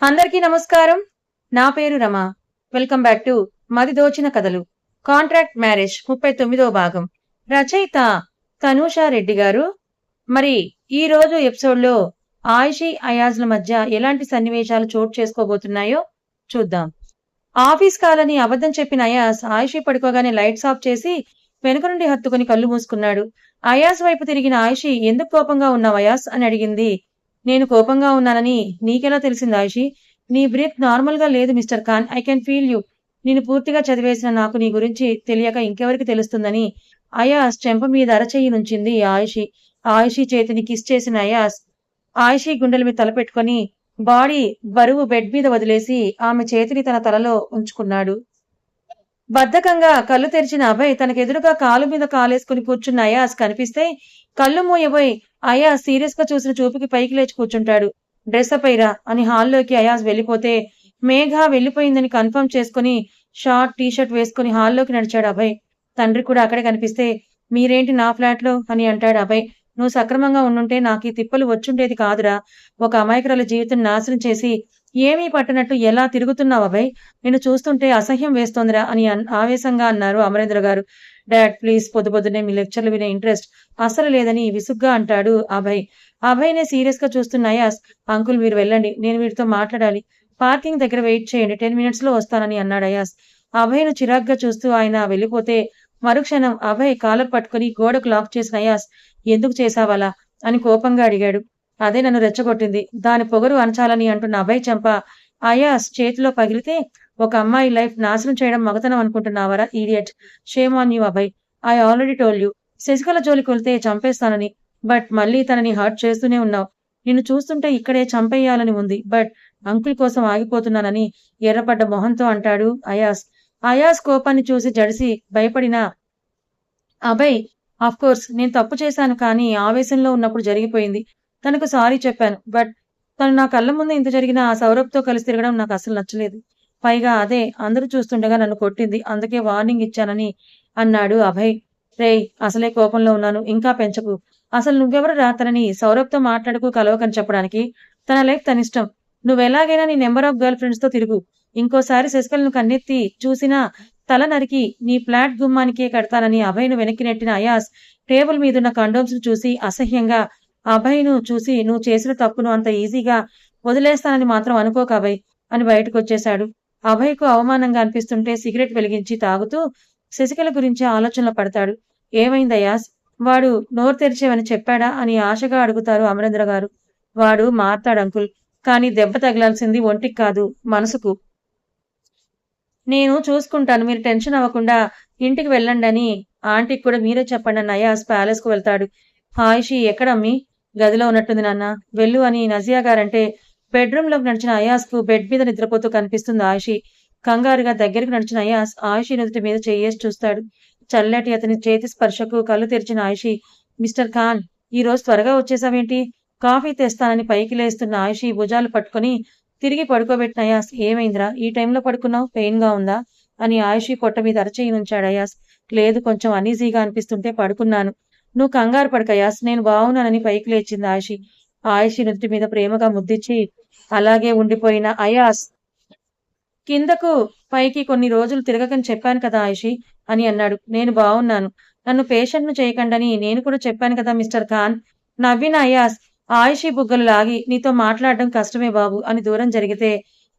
అందరికీ నమస్కారం. నా పేరు రమ. వెల్కమ్ బ్యాక్ టు మది దోచిన కథలు. కాంట్రాక్ట్ మ్యారేజ్ 39వ భాగం. రచయిత తనూషా రెడ్డి గారు. మరి ఈ రోజు ఎపిసోడ్లో ఆయిషీ అయాజ్ల మధ్య ఎలాంటి సన్నివేశాలు చోటు చేసుకోబోతున్నాయో చూద్దాం. ఆఫీస్ కాలని అబద్ధం చెప్పిన అయాజ్ ఆయిషీ పడుకోగానే లైట్స్ ఆఫ్ చేసి వెనుక నుండి హత్తుకుని కళ్ళు మూసుకున్నాడు. అయాజ్ వైపు తిరిగిన ఆయిషీ, ఎందుకు కోపంగా ఉన్నావు అయాజ్ అని అడిగింది. నేను కోపంగా ఉన్నానని నీకెలా తెలిసింది ఆయిషీ? నీ బ్రీత్ నార్మల్ గా లేదు mister Khan. I can feel you. నేను పూర్తిగా చదివేసిన నాకు నీ గురించి తెలియక ఇంకెవరికి తెలుస్తుందని అయాస్ చెంప మీద అరచెయ్యి నుంచింది ఆయిషీ. ఆయిషీ చేతిని కిస్ చేసిన అయాస్ ఆయిషీ గుండెల మీద తలపెట్టుకుని బాడీ బరువు బెడ్ మీద వదిలేసి ఆమె చేతిని తన తలలో ఉంచుకున్నాడు. బద్ధకంగా కళ్ళు తెరిచిన అభయ్ తనకెదురుగా కాలు మీద కాలేసుకుని కూర్చున్న అయాస్ కనిపిస్తే కళ్ళు మూయబోయి అయాస్ సీరియస్ గా చూసిన చూపుకి పైకి లేచి కూర్చుంటాడు. డ్రెస్ అప్ అయ్యిరా అని హాల్లోకి అయాస్ వెళ్లిపోతే మేఘ వెళ్లిపోయిందని కన్ఫర్మ్ చేసుకుని షార్ట్ టీషర్ట్ వేసుకుని హాల్లోకి నడిచాడు అభయ్. తండ్రి కూడా అక్కడే కనిపిస్తే మీరేంటి నా ఫ్లాట్ లో అని అంటాడు అభయ్. నువ్వు సక్రమంగా ఉండుంటే నాకు ఈ తిప్పలు వచ్చుండేది కాదురా. ఒక అమాయకురాల జీవితం నాశనం చేసి ఏమీ పట్టనట్టు ఎలా తిరుగుతున్నావు అభయ్? నిన్ను చూస్తుంటే అసహ్యం వేస్తోందిరా అని ఆవేశంగా అన్నారు అమరేంద్ర గారు. డాడ్ ప్లీజ్, పొద్దునే మీ లెక్చర్లు వినే ఇంట్రెస్ట్ అసలు లేదని విసుగ్గా అంటాడు అభయ్. అభయ్నే సీరియస్ గా చూస్తున్న అయాస్, అంకుల్ మీరు వెళ్ళండి, నేను వీరితో మాట్లాడాలి. పార్కింగ్ దగ్గర వెయిట్ చేయండి, 10 minutes లో వస్తానని అన్నాడు అయాస్. అభయ్ను చిరాగ్గా చూస్తూ ఆయన వెళ్ళిపోతే మరుక్షణం అభయ్ కాలర్ పట్టుకుని గోడకు లాక్ చేసిన అయాస్, ఎందుకు చేశావలా అని కోపంగా అడిగాడు. అదే నన్ను రెచ్చగొట్టింది, దాని పొగరు అణచాలని అంటున్న అభయ్ చెంప అయాస్ చేతిలో పగిలితే, ఒక అమ్మాయి లైఫ్ నాశనం చేయడం మగతనం అనుకుంటున్నావరా idiot. Shame on you Abhay. I already told you, Sasikala జోలికి వెళ్తే చంపేస్తానని. బట్ మళ్ళీ తనని హర్ట్ చేస్తూనే ఉన్నావు. నిన్ను చూస్తుంటే ఇక్కడే చంపేయాలని ఉంది, బట్ అంకుల్ కోసం ఆగిపోతున్నానని ఎర్రపడ్డ మొహంతో అంటాడు అయాస్. అయాస్ కోపాన్ని చూసి జడిసి భయపడిన అభయ్, కోర్స్ నేను తప్పు చేశాను, కానీ ఆవేశంలో ఉన్నప్పుడు జరిగిపోయింది. తనకు సారీ చెప్పాను, బట్ తను నా కళ్ళ ముందు ఇంత జరిగిన ఆ సౌరభ్తో కలిసి తిరగడం నాకు అసలు నచ్చలేదు. పైగా అదే అందరూ చూస్తుండగా నన్ను కొట్టింది, అందుకే వార్నింగ్ ఇచ్చానని అన్నాడు అభయ్. రేయ్, అసలే కోపంలో ఉన్నాను, ఇంకా పెంచకు. అసలు నువ్వెవరు తనని సౌరభ్తో మాట్లాడుకు కలవకని చెప్పడానికి? తన లైఫ్ తనిష్టం. నువ్వెలాగైనా నీ నెంబర్ ఆఫ్ గర్ల్ ఫ్రెండ్స్ తో తిరుగు. ఇంకోసారి శశికళను కన్నెత్తి చూసినా తల నరికి నీ ఫ్లాట్ గుమ్మానికే కడతానని అభయ్ను వెనక్కి నెట్టిన అయాస్ టేబుల్ మీదున్న కండోమ్స్ చూసి అసహ్యంగా, అభయ్ను చూసి నువ్వు చేసిన తప్పును అంత ఈజీగా వదిలేస్తానని మాత్రం అనుకోక అభయ్ అని బయటకు వచ్చేశాడు. అభయ్కు అవమానంగా అనిపిస్తుంటే సిగరెట్ వెలిగించి తాగుతూ శశికళ గురించి ఆలోచనలో పడతాడు. ఏమైంది అయాస్? వాడు నోరు తెరిచేవని చెప్పాడా అని ఆశగా అడుగుతారు అమరేంద్ర గారు. వాడు మారతాడు అంకుల్, కానీ దెబ్బ తగిలాల్సింది ఒంటికి కాదు, మనసుకు. నేను చూసుకుంటాను, మీరు టెన్షన్ అవ్వకుండా ఇంటికి వెళ్ళండి అని ఆంటీకి కూడా మీరే చెప్పండి అన్న అయాస్ ప్యాలెస్ కు వెళ్తాడు. ఆయిషీ ఎక్కడమ్మి? గదిలో ఉన్నట్టుంది నాన్న, వెళ్ళు అని నజియా గారంటే బెడ్రూమ్ లోకి నడిచిన అయాస్ కు బెడ్ మీద నిద్రపోతూ కనిపిస్తుంది ఆయిషీ. కంగారుగా దగ్గరికి నడిచిన అయాస్ ఆయిషీ నుదుటి మీద చేయేసి చూస్తాడు. చల్లటి అతని చేతి స్పర్శకు కళ్ళు తెరిచిన ఆయిషీ, మిస్టర్ ఖాన్, ఈ రోజు త్వరగా వచ్చేసావేంటి? కాఫీ తెస్తానని పైకి లేస్తున్న ఆయిషీ భుజాలు పట్టుకుని తిరిగి పడుకోబెట్టిన అయాస్, ఏమైందిరా ఈ టైంలో పడుకున్నావు, పెయిన్ గా ఉందా అని ఆయిషీ పొట్ట మీద అరచేయి నుంచాడు అయాస్. లేదు, కొంచెం అనీజీగా అనిపిస్తుంటే పడుకున్నాను. నువ్వు కంగారు పడక అయాస్, నేను బాగున్నానని పైకి లేచింది ఆయిషీ. ఆయిషీ నుదుటి మీద ప్రేమగా ముద్దిచ్చి అలాగే ఉండిపోయిన అయాస్ కిందకు పైకి కొన్ని రోజులు తిరగకని చెప్పాను కదా ఆయిషీ అని అన్నాడు. నేను బాగున్నాను, నన్ను పేషెంట్ ను చేయకండని నేను కూడా చెప్పాను కదా మిస్టర్ ఖాన్. నవ్విన అయాస్ ఆయిషీ బుగ్గలు లాగి, నీతో మాట్లాడడం కష్టమే బాబు అని దూరం జరిగితే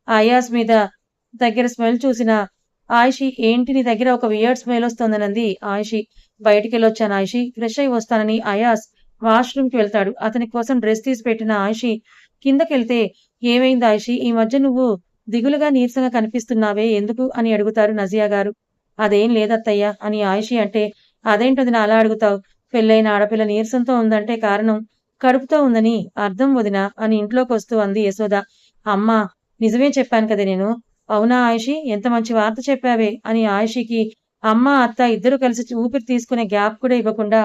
అయాస్ మీద దగ్గర స్మెల్ చూసిన ఆయిషీ, ఏంటి నీ దగ్గర ఒక వియర్డ్ స్మెల్ వస్తోందనంది ఆయిషీ. బయటికి వెళ్ళొచ్చాను ఆయిషీ, ఫ్రెష్ అయి వస్తానని అయాస్ వాష్రూమ్ కి వెళ్తాడు. అతని కోసం డ్రెస్ తీసి పెట్టిన ఆయిషీ కిందకెళ్తే, ఏమైంది ఆయిషీ, ఈ మధ్య నువ్వు దిగులుగా నీరసంగా కనిపిస్తున్నావే, ఎందుకు అని అడుగుతారు నజియా గారు. అదేం లేదత్తయ్యా అని ఆయిషీ అంటే, అదేంటది నా అలా అడుగుతావు? పెళ్ళైన ఆడపిల్ల నీరసంతో ఉందంటే కారణం కడుపుతో ఉందని అర్థం వదినా అని ఇంట్లోకి వస్తూ అంది యశోద. అమ్మా, నిజమే చెప్పాను కదే నేను. అవునా ఆయిషీ, ఎంత మంచి వార్త చెప్పావే అని ఆయిషీకి అమ్మ అత్త ఇద్దరు కలిసి ఊపిరి తీసుకునే గ్యాప్ కూడా ఇవ్వకుండా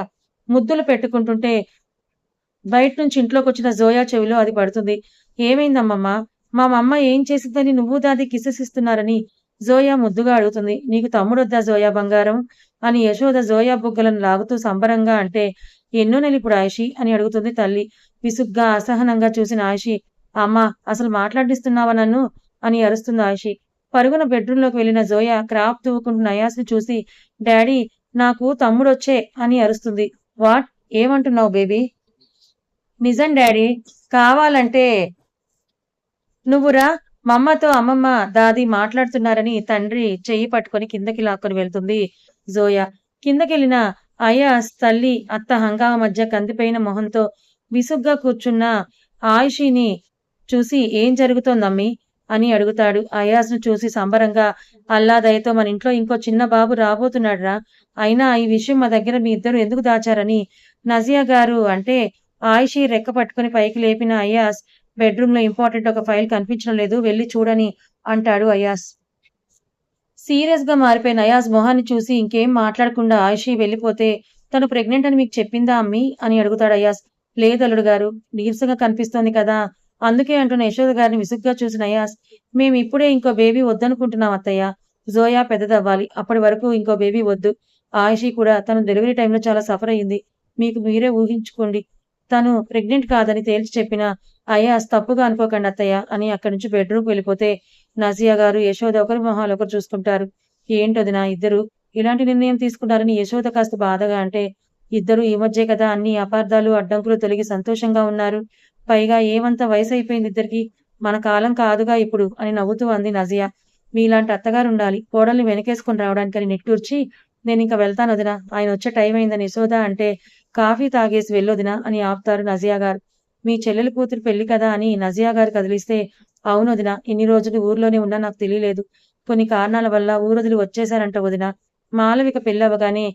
ముద్దులు పెట్టుకుంటుంటే బయట నుంచి ఇంట్లోకి వచ్చిన జోయా చెవిలో అది పడుతుంది. ఏమైందమ్మమ్మ? మా మమ్మ ఏం చేసిందని నువ్వు దాది కిసెస్ ఇస్తున్నారని జోయా ముద్దుగా అడుగుతుంది. నీకు తమ్ముడొద్దా జోయా బంగారం అని యశోద జోయా బుగ్గలను లాగుతూ సంబరంగా అంటే, ఎన్నో నెల ఇప్పుడు ఆయిషీ అని అడుగుతుంది తల్లి. విసుగ్గా అసహనంగా చూసిన ఆయిషీ, అమ్మా అసలు మాట్లాడిస్తున్నావా నన్ను అని అరుస్తుంది ఆయుషి. పరుగున బెడ్రూంలోకి వెళ్లిన జోయా క్రాప్ తువ్వుకుంటున్న అయాస్ని చూసి డాడీ నాకు తమ్ముడొచ్చే అని అరుస్తుంది. వాట్? ఏమంటున్నావు బేబీ? నిజం డాడీ. కావాలంటే నువ్వురా. మమ్మతో అమ్మమ్మ దాది మాట్లాడుతున్నారని తండ్రి చెయ్యి పట్టుకొని కిందకి లాక్కొని వెళ్తుంది జోయా. కిందకెళ్లిన అయాస్ తల్లి అత్త హంగామా మధ్య కందిపోయిన మొహంతో విసుగ్గా కూర్చున్న ఆయుషిని చూసి ఏం జరుగుతోందమ్మీ అని అడుగుతాడు. అయాస్ను చూసి సంబరంగా అల్లా దయతో మన ఇంట్లో ఇంకో చిన్న బాబు రాబోతున్నాడురా. అయినా ఈ విషయం మా దగ్గర మీ ఇద్దరు ఎందుకు దాచారని నజియా గారు అంటే ఆయుషి రెక్క పట్టుకుని పైకి లేపిన అయాస్ బెడ్రూమ్ లో ఇంపార్టెంట్ ఒక ఫైల్ కనిపించడం లేదు, వెళ్ళి చూడని అంటాడు అయాస్. సీరియస్ గా మారిపోయిన అయాస్ మొహాన్ని చూసి ఇంకేం మాట్లాడకుండా ఆయుషి వెళ్ళిపోతే తను ప్రెగ్నెంట్ అని మీకు చెప్పిందా అమ్మీ అని అడుగుతాడు అయాస్. లేదు అల్లుడు గారు, నీరసంగా కనిపిస్తోంది కదా అందుకే అంటున్న యశోద గారిని విసుగ్గా చూసిన అయాస్, మేము ఇప్పుడే ఇంకో బేబీ వద్దనుకుంటున్నాం అత్తయ్య. జోయా పెద్దదవ్వాలి, అప్పటి వరకు ఇంకో బేబీ వద్దు. ఆయుషి కూడా తను డెలివరీ టైంలో చాలా సఫర్ అయ్యింది, మీకు మీరే ఊహించుకోండి. తను ప్రెగ్నెంట్ కాదని తేల్చి చెప్పిన అయాస్ తప్పుగా అనుకోకండి అత్తయ్య అని అక్కడి నుంచి బెడ్రూమ్కి వెళ్ళిపోతే నజియా గారు యశోద ఒకరి మొహాలు ఒకరు చూసుకుంటారు. ఏంటొదినా ఇద్దరు ఇలాంటి నిర్ణయం తీసుకున్నారని యశోద కాస్త బాధగా అంటే, ఇద్దరు ఈ మధ్యే కదా అన్ని అపార్థాలు అడ్డంకులు తొలగి సంతోషంగా ఉన్నారు. పైగా ఏమంత వయసు అయిపోయింది ఇద్దరికి, మన కాలం కాదుగా ఇప్పుడు అని నవ్వుతూ అంది నజియా. మీలాంటి అత్తగారు ఉండాలి, కోడల్ని వెనకేసుకుని రావడానికని నిట్టూర్చి, నేను ఇంకా వెళ్తాను వదినా, ఆయన వచ్చే టైం అయిందని యశోద అంటే కాఫీ తాగేసి వెళ్ళొదినా అని ఆపుతారు నజియా గారు. మీ చెల్లెలు కూతురు పెళ్లి కదా అని నజియా గారు కదిలిస్తే, అవును వదినా, ఇన్ని రోజులు ఊర్లోనే ఉన్నా నాకు తెలియలేదు, కొన్ని కారణాల వల్ల ఊరొదిలి వచ్చేశారంట వదినా. మాలవిక పెళ్లి అవ్వగానే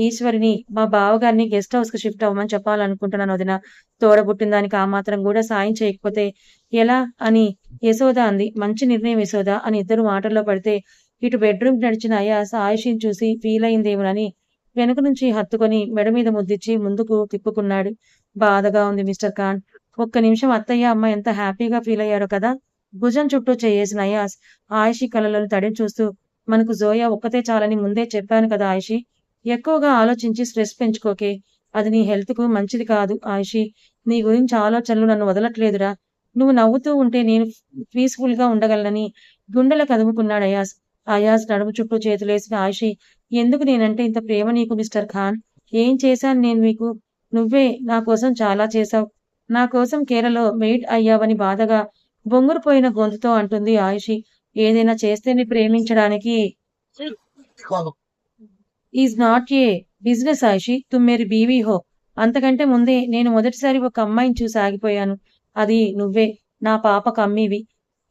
ఈశ్వరిని మా బావగారిని గెస్ట్ హౌస్ కి షిఫ్ట్ అవ్వమని చెప్పాలనుకుంటున్నాను వదినా. తోడబుట్టిన దానికి ఆ మాత్రం కూడా సాయం చేయకపోతే ఎలా అని యశోద అంది. మంచి నిర్ణయం యశోద అని ఇద్దరు మాటల్లో పడితే ఇటు బెడ్రూమ్ నడిచిన అయాస్ ఆయుషిని చూసి ఫీల్ అయిందేమోనని వెనుక నుంచి హత్తుకొని మెడ మీద ముద్దిచ్చి ముందుకు తిప్పుకున్నాడు. బాధగా ఉంది మిస్టర్ ఖాన్. ఒక్క నిమిషం అత్తయ్య అమ్మ ఎంత హ్యాపీగా ఫీల్ అయ్యారో కదా. భుజం చుట్టూ చేయేసిన అయాస్ ఆయుషి కళ్ళలను తడిని చూస్తూ, మనకు జోయా ఒక్కతే చాలని ముందే చెప్పాను కదా ఆయుషి, ఎక్కువగా ఆలోచించి స్ట్రెస్ పెంచుకోకే, అది నీ హెల్త్ కు మంచిది కాదు ఆయుషి. నీ గురించి ఆలోచనలు నన్ను వదలట్లేదురా. నువ్వు నవ్వుతూ ఉంటే నేను పీస్ఫుల్ గా ఉండగలనని గుండెల కదుముకున్నాడు అయాస్. అయాస్ నడుము చుట్టూ చేతులేసిన ఆయుషి, ఎందుకు నేనంటే ఇంత ప్రేమ నీకు మిస్టర్ ఖాన్? ఏం చేశాను నేను మీకు? నువ్వే నా కోసం చాలా చేశావు. నా కోసం కేరళలో మెయిడ్ అయ్యావని బాధగా బొంగురుపోయిన గొంతుతో అంటుంది ఆయుషి. ఏదైనా చేస్తేనే ప్రేమించడానికి is not a business Ayushi, Tum Mary BV హో. అంతకంటే ముందే నేను మొదటిసారి ఒక అమ్మాయిని చూసి ఆగిపోయాను, అది నువ్వే. నా పాపకు అమ్మీవి.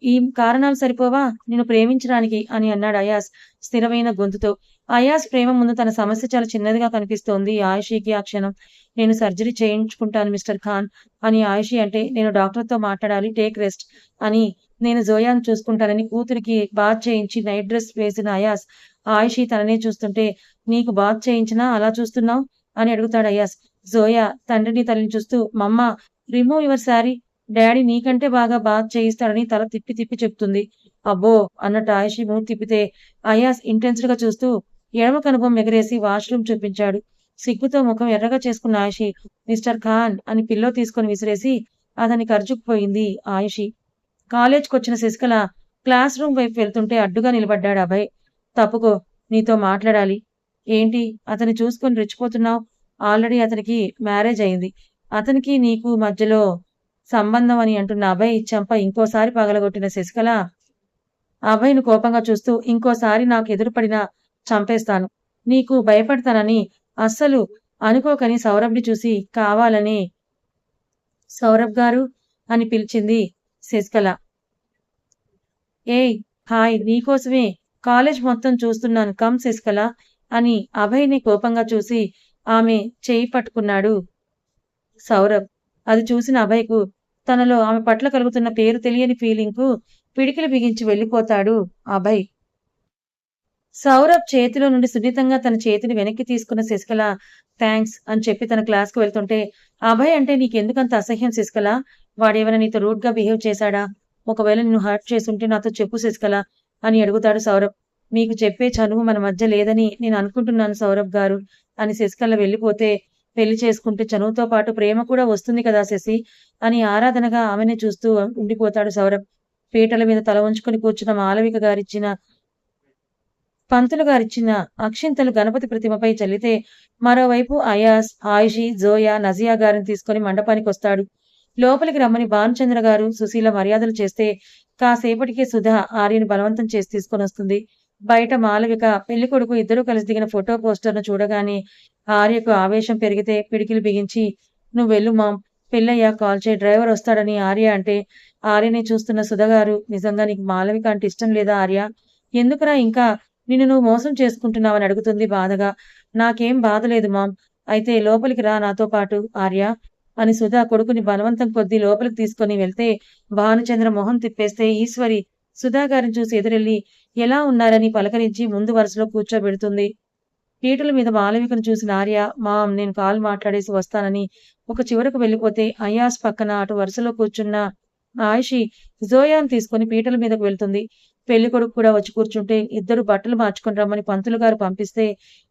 ఈ కారణాలు సరిపోవా నిన్ను ప్రేమించడానికి అని అన్నాడు అయాస్ స్థిరమైన గొంతుతో. అయాస్ ప్రేమ ముందు తన సమస్య చాలా చిన్నదిగా కనిపిస్తోంది ఆయుషికి ఆ క్షణం. నేను సర్జరీ చేయించుకుంటాను మిస్టర్ ఖాన్ అని ఆయుషి అంటే, నేను డాక్టర్తో మాట్లాడాలి, టేక్ రెస్ట్ అని, నేను జోయాను చూసుకుంటానని కూతురికి బాత్ చేయించి నైట్ డ్రెస్ వేసిన అయాస్ ఆయుషి తననే చూస్తుంటే, నీకు బాత్ చేయించినా అలా చూస్తున్నావు అని అడుగుతాడు అయాస్. జోయా తండ్రిని తల్లిని చూస్తూ, మమ్మ రిమూవ్ యువర్ శారీ, డాడీ నీకంటే బాగా బాత్ చేయిస్తాడని తల తిప్పి తిప్పి చెప్తుంది. అబ్బో అన్నట్టు ఆయుషి మూతి తిప్పితే అయాస్ ఇంటెన్స్డ్ గా చూస్తూ ఎడమ కనుబొమ్మ ఎగరేసి వాష్రూమ్ చూపించాడు. సిగ్గుతో ముఖం ఎర్రగా చేసుకున్న ఆయుషి, మిస్టర్ ఖాన్ అని పిల్లో తీసుకొని విసిరేసి అతని కర్జుకుపోయింది ఆయుషి. కాలేజ్కి వచ్చిన శశికళ క్లాస్ రూమ్ వైపు వెళ్తుంటే అడ్డుగా నిలబడ్డాడు అభయ్. తప్పుకో, నీతో మాట్లాడాలి. ఏంటి అతన్ని చూసుకొని రెచ్చిపోతున్నావు? ఆల్రెడీ అతనికి మ్యారేజ్ అయింది, అతనికి నీకు మధ్యలో సంబంధం అని అంటున్న అభయ్ చెంప ఇంకోసారి పగలగొట్టిన శశికళ అభయ్ను కోపంగా చూస్తూ, ఇంకోసారి నాకు ఎదురుపడినా చంపేస్తాను, నీకు భయపడతానని అస్సలు అనుకోకని సౌరభ్ని చూసి కావాలని సౌరభ్ గారు అని పిలిచింది శశికళ. ఏయ్ హాయ్, నీకోసమే కాలేజ్ మొత్తం చూస్తున్నాను, కమ్ శశికళ అని అభయ్ని కోపంగా చూసి ఆమె చేయి పట్టుకున్నాడు సౌరభ్. అది చూసిన అభయ్కు తనలో ఆమె పట్ల కలుగుతున్న పేరు తెలియని ఫీలింగ్ కు పిడికిలు బిగించి వెళ్ళిపోతాడు అభయ్. సౌరభ్ చేతిలో నుండి సున్నితంగా తన చేతిని వెనక్కి తీసుకున్న శశికళ థ్యాంక్స్ అని చెప్పి తన క్లాస్ కు వెళ్తుంటే, అభయ్ అంటే నీకెందుకంత అసహ్యం శశికళ? వాడేమైనా నీతో రూడ్ గా బిహేవ్ చేశాడా? ఒకవేళ నిన్ను హర్ట్ చేసుంటే నాతో చెప్పు శశికళ అని అడుగుతాడు సౌరభ్. మీకు చెప్పే చనువు మన మధ్య లేదని నేను అనుకుంటున్నాను సౌరభ్ గారు అని శశికళ వెళ్ళిపోతే పెళ్లి చేసుకుంటే చనువుతో పాటు ప్రేమ కూడా వస్తుంది కదా శశి అని ఆరాధనగా ఆమెనే చూస్తూ ఉండిపోతాడు సౌరభ్. పీటల మీద తల ఉంచుకొని కూర్చున్న మాలవిక గారిచ్చిన పంతులు గారిచ్చిన అక్షింతలు గణపతి ప్రతిమపై చల్లితే మరోవైపు అయాస్, ఆయిషి, జోయా, నజియా గారిని తీసుకుని మండపానికి వస్తాడు. లోపలికి రమ్మని భానుచంద్ర గారు, సుశీల మర్యాదలు చేస్తే కాసేపటికే సుధా ఆర్యను బలవంతం చేసి తీసుకొని వస్తుంది. బయట మాలవిక పెళ్లి కొడుకు ఇద్దరూ కలిసి దిగిన ఫోటో పోస్టర్ను చూడగానే ఆర్యకు ఆవేశం పెరిగితే పిడికిలు బిగించి నువ్వు వెళ్ళు మామ్, పెళ్ళయ్యా కాల్ చేయి, డ్రైవర్ వస్తాడని ఆర్య అంటే ఆర్యని చూస్తున్న సుధగారు నిజంగా నీకు మాలవిక అంటే ఇష్టం లేదా ఆర్య? ఎందుకురా ఇంకా నిన్ను నువ్వు మోసం చేసుకుంటున్నావని అడుగుతుంది బాధగా. నాకేం బాధ లేదు మామ్, అయితే లోపలికి రా నాతో పాటు ఆర్య అని సుధా కొడుకుని బలవంతం కొద్దీ లోపలికి తీసుకుని వెళ్తే భానుచంద్ర మొహం తిప్పేస్తే ఈశ్వరి సుధా గారిని చూసి ఎదురెళ్లి ఎలా ఉన్నారని పలకరించి ముందు వరుసలో కూర్చోబెడుతుంది. పీటల మీద మాలవికను చూసిన ఆర్య మామ్ నేను కాల్ మాట్లాడేసి వస్తానని ఒక చివరకు వెళ్ళిపోతే అయాస్ పక్కన అటు వరుసలో కూర్చున్న ఆయిషి జోయాను తీసుకుని పీటల మీదకు వెళ్తుంది. పెళ్లి కొడుకు కూడా వచ్చి కూర్చుంటే ఇద్దరు బట్టలు మార్చుకుని రమ్మని పంతులు గారు పంపిస్తే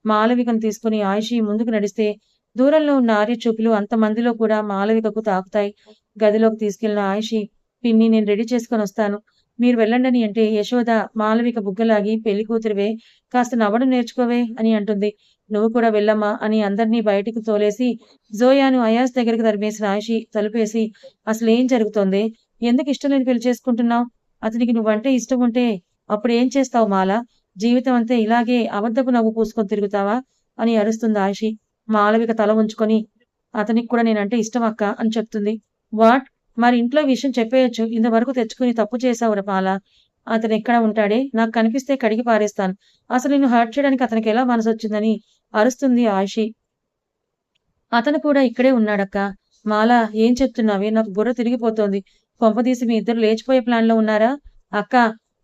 మాలవికను తీసుకుని ఆయిషి ముందుకు నడిస్తే దూరంలో ఉన్న ఆర్య చూపులు అంతమందిలో కూడా మాలవికకు తాకుతాయి. గదిలోకి తీసుకెళ్లిన ఆయిషి పిన్ని నేను రెడీ చేసుకొని వస్తాను, మీరు వెళ్ళండని అంటే యశోద మాలవిక బుగ్గలాగి పెళ్లి కూతురివే కాస్త నవ్వడం నేర్చుకోవే అని అంటుంది. నువ్వు కూడా వెళ్ళమ్మా అని అందరినీ బయటికి తోలేసి జోయాను అయాస్ దగ్గరికి తరిమేసిన ఆయిషి తలుపేసి అసలేం జరుగుతోంది, ఎందుకు ఇష్టం లేని పెళ్లి చేసుకుంటున్నావు, అతనికి నువ్వంటే ఇష్టం ఉంటే అప్పుడు ఏం చేస్తావు మాల, జీవితం అంతే ఇలాగే అబద్ధపు నవ్వు పూసుకొని తిరుగుతావా అని అరుస్తుంది ఆయిషి. మాలవిక తల ఉంచుకొని అతనికి కూడా నేనంటే ఇష్టం అక్క అని చెప్తుంది. వాట్, మరి ఇంట్లో విషయం చెప్పేయచ్చు, ఇంతవరకు తెచ్చుకుని తప్పు చేశావురా మాల, అతను ఎక్కడ ఉంటాడే, నాకు కనిపిస్తే కడిగి పారేస్తాను, అసలు నిన్ను హర్ట్ చేయడానికి అతనికి ఎలా మనసు వచ్చిందని అరుస్తుంది ఆయిషి. అతను కూడా ఇక్కడే ఉన్నాడక్క. మాల ఏం చెప్తున్నావే, నాకు బుర్ర తిరిగిపోతోంది, కొంపదీసి మీ ఇద్దరు లేచిపోయే ప్లాన్ లో ఉన్నారా? అక్క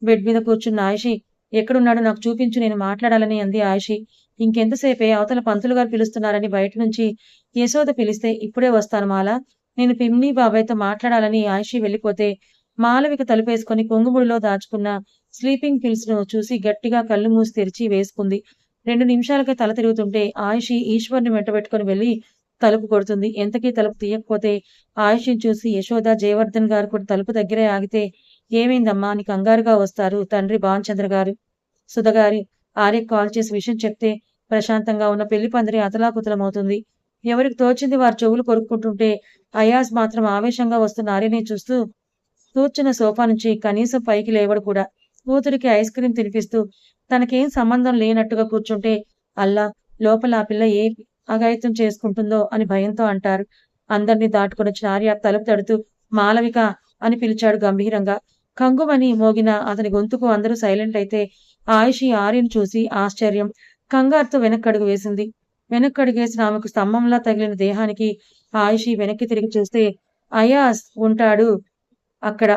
బెడ్ మీద కూర్చున్న ఆయిషి ఎక్కడున్నాడో నాకు చూపించు, నేను మాట్లాడాలని అంది ఆయిషి. ఇంకెంతసేపే, అవతల పంతులు గారు పిలుస్తున్నారని బయట నుంచి యశోద పిలిస్తే ఇప్పుడే వస్తాను మాల, నేను పిన్ని బాబాయ్తో మాట్లాడాలని ఆయిషి వెళ్ళిపోతే మాలవిక తలుపేసుకుని కొంగుముడిలో దాచుకున్న స్లీపింగ్ పిల్స్ ను చూసి గట్టిగా కళ్ళు మూసి తెరిచి వేసుకుంది. 2 నిమిషాలకే తల తిరుగుతుంటే ఆయిషి ఈశ్వర్ని వెంటబెట్టుకుని వెళ్లి తలుపు కొడుతుంది. ఎంతకీ తలుపు తీయకపోతే ఆయిషిని చూసి యశోద, జయవర్ధన్ గారు కూడా తలుపు దగ్గరే ఆగితే ఏమైందమ్మా అని కంగారుగా వస్తారు తండ్రి భానుచంద్ర గారు. సుధగారి ఆర్యకు కాల్ చేసి విషయం చెప్తే ప్రశాంతంగా ఉన్న పెళ్లి పందిరి అతలాకుతలమవుతుంది. ఎవరికి తోచింది వారు చెవులు కొరుక్కుంటుంటే అయాజ్ మాత్రం ఆవేశంగా వస్తున్న ఆర్యని చూస్తూ కూర్చున్న సోఫా నుంచి కనీసం పైకి లేవడు కూడా. కూతురికి ఐస్ క్రీం తినిపిస్తూ తనకేం సంబంధం లేనట్టుగా కూర్చుంటే అల్లా లోపల ఆ పిల్ల ఏ అఘాయిత్యం చేసుకుంటుందో అని భయంతో అంటారు. అందరినీ దాటుకుని వచ్చిన ఆర్య తలుపు తడుతూ మాలవిక అని పిలిచాడు గంభీరంగా. కంగుమని మోగిన అతని గొంతుకు అందరూ సైలెంట్ అయితే ఆయిషి ఆర్యను చూసి ఆశ్చర్యం, కంగారుతో వెనక్కడుగు వేసింది. వెనక్కడుగేసిన ఆమెకు స్తంభంలా తగిలిన దేహానికి ఆయిషి వెనక్కి తిరిగి చూస్తే అయాస్ ఉంటాడు అక్కడ.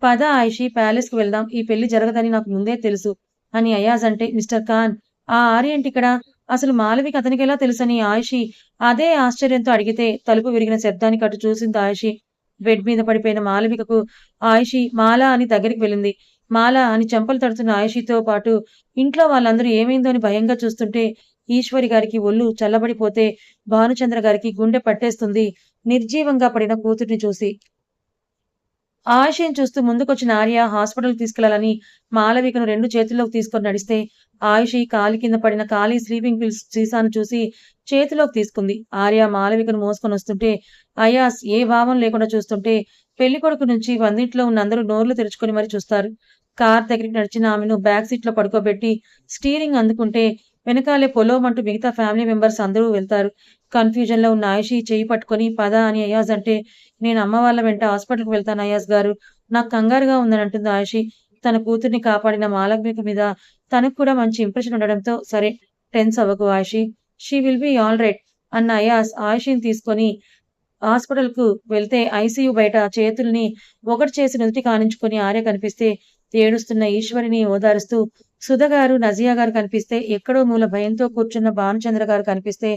పద ఆయిషి, ప్యాలెస్ కు వెళ్దాం, ఈ పెళ్లి జరగదని నాకు ముందే తెలుసు అని అయాజ్ అంటే మిస్టర్ ఖాన్ ఆ ఆర్య ఏంటి ఇక్కడ, అసలు మాలవిక అతనికి ఎలా తెలుసని ఆయిషి అదే ఆశ్చర్యంతో అడిగితే తలుపు విరిగిన శబ్దానికి అటు చూసింది ఆయిషి. బెడ్ మీద పడిపోయిన మాలవికకు ఆయిషి మాలా అని దగ్గరికి వెళ్ళింది. మాలా అని చెంపలు తడుతున్న ఆయిషితో పాటు ఇంట్లో వాళ్ళందరూ ఏమైందో అని భయంగా చూస్తుంటే ఈశ్వరి గారికి ఒళ్ళు చల్లబడిపోతే భానుచంద్ర గారికి గుండె పట్టేస్తుంది నిర్జీవంగా పడిన కూతుర్ని చూసి. ఆయిషిని చూస్తూ ముందుకొచ్చిన ఆర్య హాస్పిటల్ తీసుకెళ్లాలని మాలవికను 2 చేతుల్లోకి తీసుకొని నడిస్తే ఆయిషి కాలి కింద పడిన ఖాళీ స్లీపింగ్ పిల్స్ సీసాను చూసి చేతిలోకి తీసుకుంది. ఆర్య మాలవికను మోసుకొని వస్తుంటే అయాస్ ఏ భావం లేకుండా చూస్తుంటే పెళ్లి కొడుకు నుంచి వందింట్లో ఉన్న అందరూ నోర్లు తెరుచుకొని మరి చూస్తారు. కార్ దగ్గరికి నడిచిన ఆమెను బ్యాక్ సీట్ లో పడుకోబెట్టి స్టీరింగ్ అందుకుంటే వెనకాలే పొలోమంటూ మిగతా ఫ్యామిలీ మెంబర్స్ అందరూ వెళ్తారు. కన్ఫ్యూజన్ లో ఉన్న ఆయిషి చేయి పట్టుకొని పద అని అయాజ్ అంటే నేను అమ్మ వాళ్ళ వెంట హాస్పిటల్కి వెళ్తాను అయాజ్ గారు, నాకు కంగారుగా ఉందని అంటుంది ఆయిషి. తన కూతుర్ని కాపాడిన మాలవిక మీద తనకు కూడా మంచి ఇంప్రెషన్ ఉండడంతో సరే టెన్స్ అవ్వకు Aishi, she will be all right అన్న అయాజ్ ఆయిషిని తీసుకొని హాస్పిటల్ కు వెళ్తే ఐసీయూ బయట చేతుల్ని ఒకటి చేసి నుదుటి కానించుకొని ఆర్య కనిపిస్తే ఏడుస్తున్న ఈశ్వరిని ఓదారుస్తూ సుధగారు, నజియా గారు కనిపిస్తే ఎక్కడో మూల భయంతో కూర్చున్న భానుచంద్ర గారు కనిపిస్తే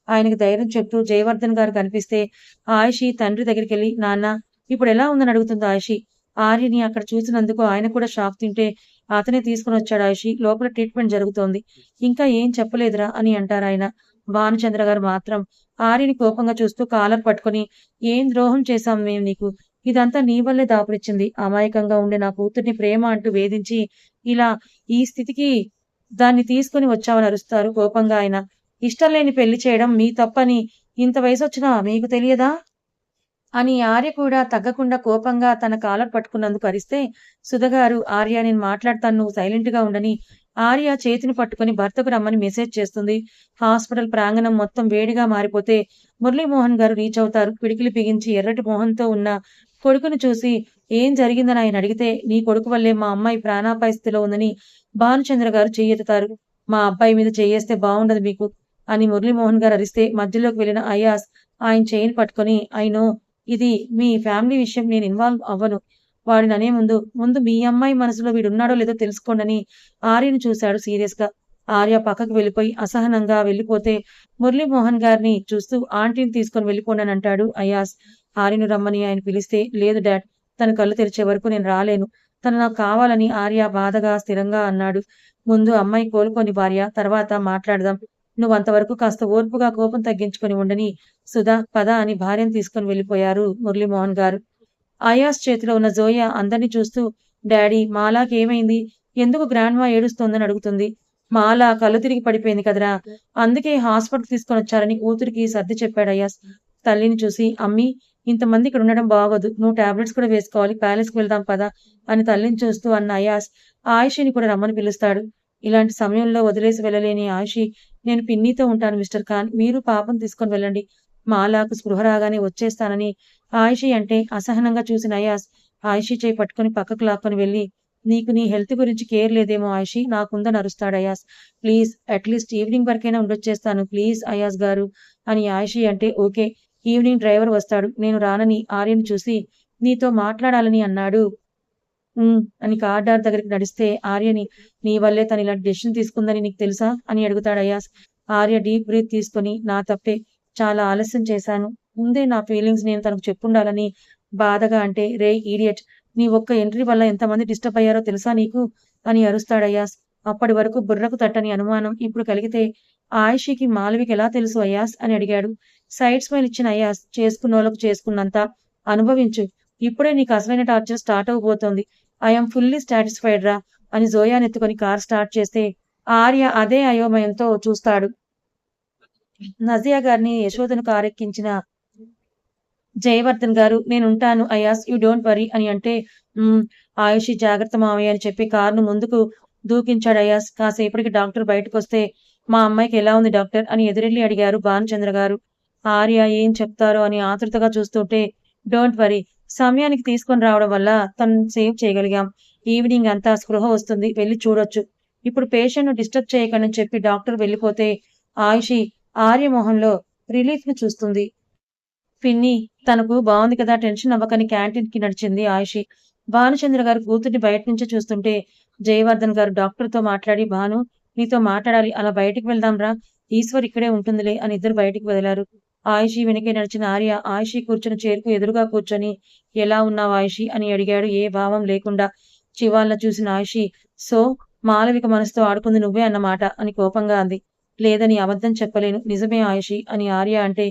ఆయనకు ధైర్యం చెప్తూ జయవర్ధన్ గారు కనిపిస్తే ఆయిషి తండ్రి దగ్గరికి వెళ్ళి నాన్న ఇప్పుడు ఎలా ఉందని అడుగుతుంది ఆయిషి. ఆర్యని అక్కడ చూసినందుకు ఆయన కూడా షాక్ తింటే అతనే తీసుకుని వచ్చాడు ఆయిషి, లోపల ట్రీట్మెంట్ జరుగుతోంది, ఇంకా ఏం చెప్పలేదురా అని అంటారు ఆయన. భానుచంద్ర గారు మాత్రం ఆర్యని కోపంగా చూస్తూ కాలర్ పట్టుకొని, ఏం ద్రోహం చేశాం మేము నీకు? ఇదంతా నీ వల్లే దాపురిచ్చింది. అమాయకంగా ఉండే నా కూతుర్ని ప్రేమ అంటూ వేధించి, ఇలా ఈ స్థితికి దాన్ని తీసుకొని వచ్చావని అరుస్తారు కోపంగా ఆయన. ఇష్టం లేని పెళ్లి చేయడం మీ తప్పని ఇంత వయసొచ్చినా మీకు తెలియదా? అని ఆర్య కూడా తగ్గకుండా కోపంగా తన కాలర్ పట్టుకున్నందుకు అరిస్తే, సుధగారు, ఆర్య నేను మాట్లాడతాను, నువ్వు సైలెంట్‌గా ఉండని ఆర్య చేతిని పట్టుకొని భర్తకు రమ్మని మెసేజ్ చేస్తుంది. హాస్పిటల్ ప్రాంగణం మొత్తం వేడిగా మారిపోతే మురళీమోహన్ గారు రీచ్ అవుతారు. పిడికిలి బిగించి ఎర్రటి మొహంతో ఉన్న కొడుకుని చూసి ఏం జరిగిందని ఆయన అడిగితే, నీ కొడుకు వల్లే మా అమ్మాయి ప్రాణాపాయ స్థితిలో ఉందని భానుచంద్ర గారు చెయ్యెత్తుతారు. మా అబ్బాయి మీద చెయ్యేస్తే బావుండదు మీకు అని మురళీమోహన్ గారు అరిస్తే మధ్యలోకి వెళ్ళిన అయాస్ ఆయన చెయ్యిని పట్టుకొని, ఐ నో ఇది మీ ఫ్యామిలీ విషయం, నేను ఇన్వాల్వ్ అవ్వను. వాడిననే ముందు మీ అమ్మాయి మనసులో వీడున్నాడో లేదో తెలుసుకోండని ఆర్యను చూశాడు సీరియస్‌గా. ఆర్య పక్కకు వెళ్ళిపోయి అసహనంగా వెళ్ళిపోతే మురళీమోహన్ గారిని చూస్తూ ఆంటీని తీసుకొని వెళ్ళిపోండనంటాడు అయాస్. ఆర్యను రమ్మని ఆయన పిలిస్తే, లేదు డాడ్, తను కళ్ళు తెరిచే వరకు నేను రాలేను. తను నాకు కావాలని ఆర్య బాధగా, స్థిరంగా అన్నాడు. ముందు అమ్మాయి కోలుకోని భార్య, తర్వాత మాట్లాడదాం. నువ్వంతవరకు కాస్త ఓర్పుగా కోపం తగ్గించుకొని ఉండని సుధా, పద అని భార్యను తీసుకొని వెళ్ళిపోయారు మురళీమోహన్ గారు. అయాస్ చేతిలో ఉన్న జోయ అందర్నీ చూస్తూ, డాడీ మాలాకేమైంది? ఎందుకు గ్రాండ్మా ఏడుస్తోందని అడుగుతుంది. మాల కళ్ళు తిరిగి పడిపోయింది కదరా, అందుకే హాస్పిటల్ తీసుకొనొచ్చారని కూతురికి సర్ది చెప్పాడు అయాస్. తల్లిని చూసి, అమ్మీ ఇంతమంది ఇక్కడ ఉండడం బాగోదు, నువ్వు టాబ్లెట్స్ కూడా వేసుకోవాలి, ప్యాలెస్కి వెళ్దాం పదా అని తల్లిని చూస్తూ అన్న అయాస్ ఆయుషిని కూడా రమ్మని పిలుస్తాడు. ఇలాంటి సమయంలో వదిలేసి వెళ్ళలేని ఆయుషి, నేను పిన్నితో ఉంటాను మిస్టర్ ఖాన్, మీరు పాపం తీసుకొని వెళ్ళండి, మాలాకు స్పృహ రాగానే వచ్చేస్తానని ఆయుషి అంటే అసహనంగా చూసిన అయాస్ ఆయుషి చేయి పట్టుకుని పక్కకు లాక్కొని వెళ్ళి, నీకు నీ హెల్త్ గురించి కేర్ లేదేమో ఆయుషి, నాకుందని అరుస్తాడు అయాస్. ప్లీజ్ అట్లీస్ట్ ఈవినింగ్ వరకైనా ఉండొచ్చేస్తాను ప్లీజ్ అయాస్ గారు అని ఆయుషి అంటే, ఓకే ఈవినింగ్ డ్రైవర్ వస్తాడు, నేను రానని ఆర్యని చూసి, నీతో మాట్లాడాలని అన్నాడు. అని కార్డార్ దగ్గరికి నడిస్తే ఆర్యని, నీ వల్లే తను ఇలాంటి డెసిషన్ తీసుకుందని నీకు తెలుసా అని అడుగుతాడు అయాస్. ఆర్య డీప్ బ్రీత్ తీసుకొని, నా తప్పే, చాలా ఆలస్యం చేశాను, ముందే నా ఫీలింగ్స్ నేను తనకు చెప్పుండాలని బాధగా అంటే, రే ఈడియట్, నీ ఒక్క ఎంట్రీ వల్ల ఎంతమంది డిస్టర్బ్ అయ్యారో తెలుసా నీకు అని అరుస్తాడు అయాస్. అప్పటి వరకు బుర్రకు తట్టని అనుమానం ఇప్పుడు కలిగితే, ఆయుషికి మాలవికి ఎలా తెలుసు అయాస్ అని అడిగాడు. సైడ్ స్మైల్ ఇచ్చిన అయాస్, చేసుకున్నోళ్ళకు చేసుకున్నంత అనుభవించు, ఇప్పుడే నీకు అసలైన టార్చర్ స్టార్ట్ అవబోతోంది, ఐఎమ్ ఫుల్లీ సాటిస్ఫైడ్ రా అని జోయానెత్తుకొని కార్ స్టార్ట్ చేస్తే ఆర్య అదే అయోమయంతో చూస్తాడు. నజియా గారిని యశోదను కారెక్కించిన జయవర్ధన్ గారు, నేనుంటాను అయాస్, యూ డోంట్ వరీ అని అంటే, ఆయుషి జాగ్రత్త మావయ్య అని చెప్పి కారును ముందుకు దూకించాడు అయాస్. కాసేపటికి డాక్టర్ బయటకొస్తే, మా అమ్మాయికి ఎలా ఉంది డాక్టర్ అని ఎదురెళ్ళి అడిగారు భానుచంద్ర గారు. ఆర్య ఏం చెప్తారో అని ఆతృతగా చూస్తుంటే, డోంట్ వరీ, సమయానికి తీసుకొని రావడం వల్ల తను సేవ్ చేయగలిగాం, ఈవినింగ్ అంతా స్పృహ వస్తుంది, వెళ్ళి చూడొచ్చు, ఇప్పుడు పేషెంట్ను డిస్టర్బ్ చేయకండి చెప్పి డాక్టర్ వెళ్ళిపోతే ఆయుషి ఆర్య మొహంలో రిలీఫ్ ను చూస్తుంది. పిన్ని, తనకు బాగుంది కదా, టెన్షన్ అవ్వకని క్యాంటీన్ కి నడిచింది ఆయుషి. భానుచంద్ర గారు కూతుర్ని బయట నుంచే చూస్తుంటే జయవర్ధన్ గారు డాక్టర్తో మాట్లాడి, భాను నీతో మాట్లాడాలి, అలా బయటికి వెళ్దాం రా, ఈశ్వర్ ఇక్కడే ఉంటుందిలే అని ఇద్దరు బయటికి వదిలారు. ఆయుషి వెనకే నడిచిన ఆర్య ఆయుషి కూర్చుని చేరుకు ఎదురుగా కూర్చొని, ఎలా ఉన్నావు ఆయుషి అని అడిగాడు ఏ భావం లేకుండా. చివాల్న చూసిన ఆయుషి, సో మాలవిక మనసుతో ఆడుకుంది నువ్వే అన్నమాట అని కోపంగా అంది. లేదని అబద్ధం చెప్పలేను, నిజమే ఆయుషి అని ఆర్య అంటే,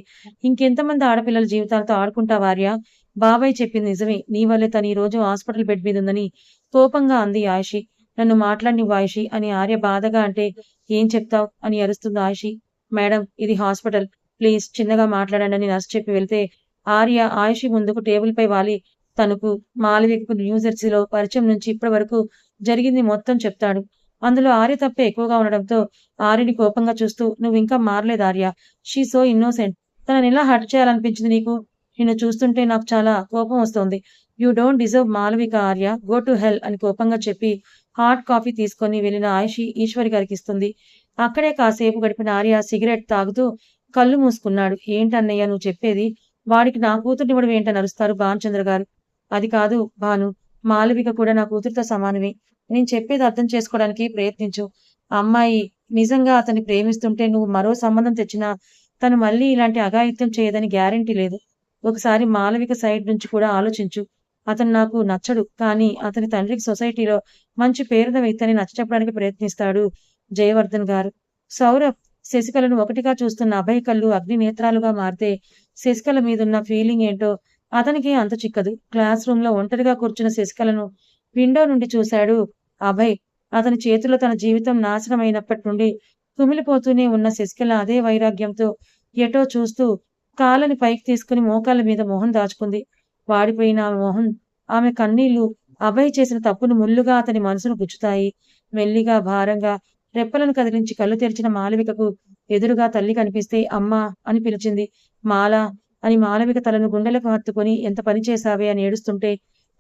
ఇంకెంతమంది ఆడపిల్లల జీవితాలతో ఆడుకుంటావా ఆర్య, బాబాయ్ చెప్పింది నిజమే, నీ వల్లే తను ఈ రోజు హాస్పిటల్ బెడ్ మీద ఉందని కోపంగా అంది ఆయుషి. నన్ను మాట్లాడినివ్వు ఆయుషి అని ఆర్య బాధగా అంటే, ఏం చెప్తావ్ అని అరుస్తుంది ఆయుషి. మేడం ఇది హాస్పిటల్, ప్లీజ్ చిన్నగా మాట్లాడండి అని నర్స్ చెప్పి వెళ్తే ఆర్య ఆయుషి ముందుకు టేబుల్ పై వాలి తనకు మాలవికకు న్యూజెర్సీలో పరిచయం నుంచి ఇప్పటి వరకు జరిగింది మొత్తం చెప్తాడు. అందులో ఆర్య తప్పే ఎక్కువగా ఉండడంతో ఆర్యని కోపంగా చూస్తూ, నువ్వు ఇంకా మారలేదు ఆర్య, షీ సో ఇన్నోసెంట్, తనని ఎలా హర్ట్ చేయాలనిపించింది నీకు, నిన్ను చూస్తుంటే నాకు చాలా కోపం వస్తోంది, you don't deserve Malavika Arya, go to hell అని కోపంగా చెప్పి హాట్ కాఫీ తీసుకొని వెళ్ళిన ఆయుషి ఈశ్వరి గారికి ఇస్తుంది. అక్కడే కాసేపు గడిపిన ఆర్య సిగరెట్ తాగుతూ కళ్ళు మూసుకున్నాడు. ఏంటన్నయ్య నువ్వు చెప్పేది, వాడికి నా కూతుర్నివ్వడం ఏంటని అరుస్తారు భానుచంద్ర గారు. అది కాదు భాను, మాలవిక కూడా నా కూతురితో సమానమే, నేను చెప్పేది అర్థం చేసుకోవడానికి ప్రయత్నించు, అమ్మాయి నిజంగా అతన్ని ప్రేమిస్తుంటే నువ్వు మరో సంబంధం తెచ్చినా తను మళ్ళీ ఇలాంటి అఘాయిత్యం చేయదని గ్యారెంటీ లేదు, ఒకసారి మాలవిక సైడ్ నుంచి కూడా ఆలోచించు, అతను నాకు నచ్చడు, కానీ అతని తండ్రికి సొసైటీలో మంచి పేరున్న వ్యక్తిని నచ్చచెప్పడానికి ప్రయత్నిస్తాడు జయవర్ధన్ గారు. సౌరభ్ శశికళను ఒకటిగా చూస్తున్న అభయ్ కళ్ళు అగ్ని నేత్రాలుగా మారితే శశికళ మీదున్న ఫీలింగ్ ఏంటో అతనికి అంత చిక్కదు. క్లాస్ రూమ్ లో ఒంటరిగా కూర్చున్న శశికళను విండో నుండి చూశాడు అభయ్. అతని చేతిలో తన జీవితం నాశనమైనప్పటి నుండి కుమిలిపోతూనే ఉన్న శశికళ అదే వైరాగ్యంతో ఎటో చూస్తూ కాళ్ళని పైకి తీసుకుని మోకాళ్ళ మీద మొహం దాచుకుంది. వాడిపోయిన ఆమె మొహం, ఆమె కన్నీళ్లు అభయ్ చేసిన తప్పును ముల్లుగా అతని మనసును గుచ్చుతాయి. మెల్లిగా భారంగా రెప్పలను కదిలించి కళ్ళు తెరిచిన మాలవికకు ఎదురుగా తల్లి కనిపిస్తే అమ్మా అని పిలిచింది. మాల అని మాలవిక తలను గుండెలకు హత్తుకొని ఎంత పని చేశావే అని ఏడుస్తుంటే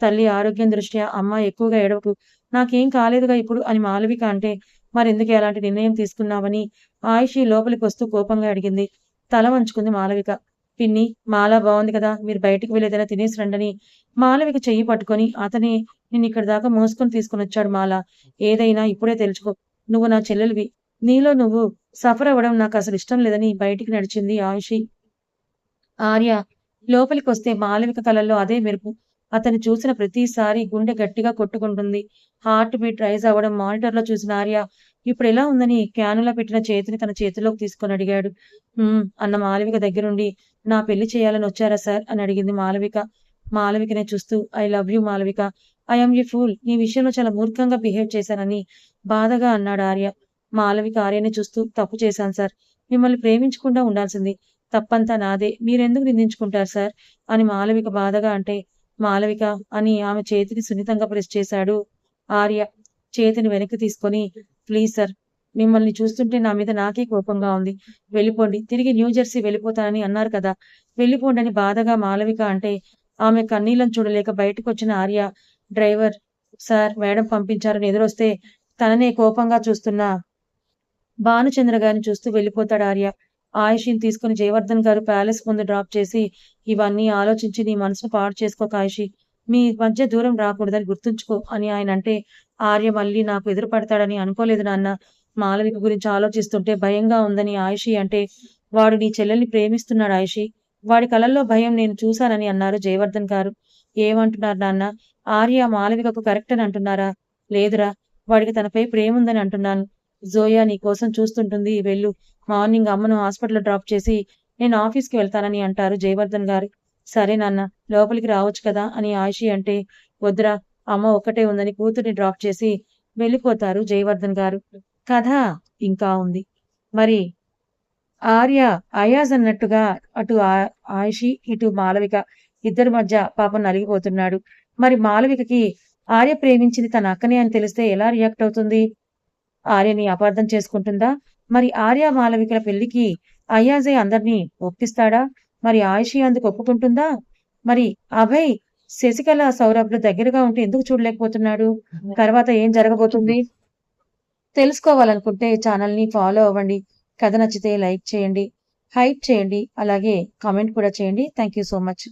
తల్లి ఆరోగ్యం దృష్ట్యా అమ్మా ఎక్కువగా ఏడవకు, నాకేం కాలేదుగా ఇప్పుడు అని మాలవిక అంటే మరెందుకు ఎలాంటి నిర్ణయం తీసుకున్నావని ఆయుషి లోపలికి వస్తూ కోపంగా అడిగింది. తల వంచుకుంది మాలవిక. పిన్ని, మాల బాగుంది కదా, మీరు బయటికి వెళ్ళేదైనా తినేసి రండని మాలవిక చెయ్యి పట్టుకొని అతనే నిన్నిక్కడి దాకా మోసుకొని తీసుకుని వచ్చాడు. మాల, ఏదైనా ఇప్పుడే తెలుసుకో, నువ్వు నా చెల్లెలివి, నీలో నువ్వు సఫర్ అవ్వడం నాకు అసలు ఇష్టం లేదని బయటికి నడిచింది ఆయుషి. ఆర్య లోపలికొస్తే మాలవిక కళ్ళల్లో అదే మెరుపు. అతన్ని చూసిన ప్రతిసారి గుండె గట్టిగా కొట్టుకుంటుంది. హార్ట్ బీట్ రైజ్ అవ్వడం మానిటర్లో చూసిన ఆర్య ఇప్పుడు ఎలా ఉందని క్యానులా పెట్టిన చేతిని తన చేతిలోకి తీసుకొని అడిగాడు. అన్న మాలవిక దగ్గరుండి నా పెళ్లి చేయాలని వచ్చారా సార్ అని అడిగింది మాలవిక. మాలవికనే చూస్తూ I love you Malavika, I'm a pool, నీ విషయంలో చాలా మూర్ఖంగా బిహేవ్ చేశానని బాధగా అన్నాడు ఆర్య. మాలవిక ఆర్యని చూస్తూ తప్పు చేశాను సార్, మిమ్మల్ని ప్రేమించకుండా ఉండాల్సింది, తప్పంతా నాదే, మీరెందుకు నిందించుకుంటారు సార్ అని మాలవిక బాధగా అంటే మాలవిక అని ఆమె చేతిని సున్నితంగా ప్రెస్ చేశాడు ఆర్య. చేతిని వెనక్కి తీసుకొని ప్లీజ్ సార్, మిమ్మల్ని చూస్తుంటే నా మీద నాకే కోపంగా ఉంది, వెళ్ళిపోండి, తిరిగి న్యూజెర్సీ వెళ్ళిపోతానని అన్నారు కదా, వెళ్ళిపోండి అని బాధగా మాలవిక అంటే ఆమె కన్నీళ్లను చూడలేక బయటకు వచ్చిన ఆర్య డ్రైవర్ సార్ మేడం పంపించారని ఎదురొస్తే తననే కోపంగా చూస్తున్న భానుచంద్ర గారిని చూస్తూ వెళ్ళిపోతాడు ఆర్య. ఆయుషిని తీసుకుని జయవర్ధన్ గారు ప్యాలెస్ ముందు డ్రాప్ చేసి ఇవన్నీ ఆలోచించి నీ మనసును పాడు చేసుకోక ఆయుషి, మీ మధ్య దూరం రాకూడదని గుర్తుంచుకో అని ఆయన అంటే ఆర్య మళ్ళీ నాకు ఎదురు పడతాడని అనుకోలేదు నాన్న, మాలవిక గురించి ఆలోచిస్తుంటే భయంగా ఉందని ఆయుషి అంటే వాడు నీ చెల్లెల్ని ప్రేమిస్తున్నాడు ఆయుషి, వాడి కళల్లో భయం నేను చూశానని అన్నారు జయవర్ధన్ గారు. ఏమంటున్నారు నాన్న, ఆర్య మాలవికకు కరెక్ట్ అని అంటున్నారా? లేదురా, వాడికి తనపై ప్రేమ ఉందని అంటున్నాను. జోయా నీ కోసం చూస్తుంటుంది, వెళ్ళు, మార్నింగ్ అమ్మను హాస్పిటల్ డ్రాప్ చేసి నేను ఆఫీస్కి వెళ్తానని అంటారు జయవర్ధన్ గారు. సరే నాన్న, లోపలికి రావచ్చు కదా అని ఆయుషి అంటే వద్దురా, అమ్మ ఒక్కటే ఉందని కూతుర్ని డ్రాప్ చేసి వెళ్ళిపోతారు జయవర్ధన్ గారు. కథ ఇంకా ఉంది. మరి ఆర్య అయాజ్ అన్నట్టుగా అటు ఆయుషి ఇటు మాలవిక ఇద్దరి మధ్య పాపం నలిగిపోతున్నాడు. మరి మాలవికకి ఆర్య ప్రేమించింది తన అక్కనే అని తెలిస్తే ఎలా రియాక్ట్ అవుతుంది? ఆర్యని అపార్థం చేసుకుంటుందా? మరి ఆర్య మాలవికల పెళ్లికి అయాజే అందరినీ ఒప్పిస్తాడా? మరి ఆయుషి అందుకు ఒప్పుకుంటుందా? మరి అభయ్ శశికళ సౌరభ్లు దగ్గరగా ఉంటే ఎందుకు చూడలేకపోతున్నాడు? తర్వాత ఏం జరగబోతుంది తెలుసుకోవాలనుకుంటే ఛానల్ని ఫాలో అవ్వండి. కథ నచ్చితే లైక్ చేయండి, హైప్ చేయండి, అలాగే కామెంట్ కూడా చేయండి. Thank you so much.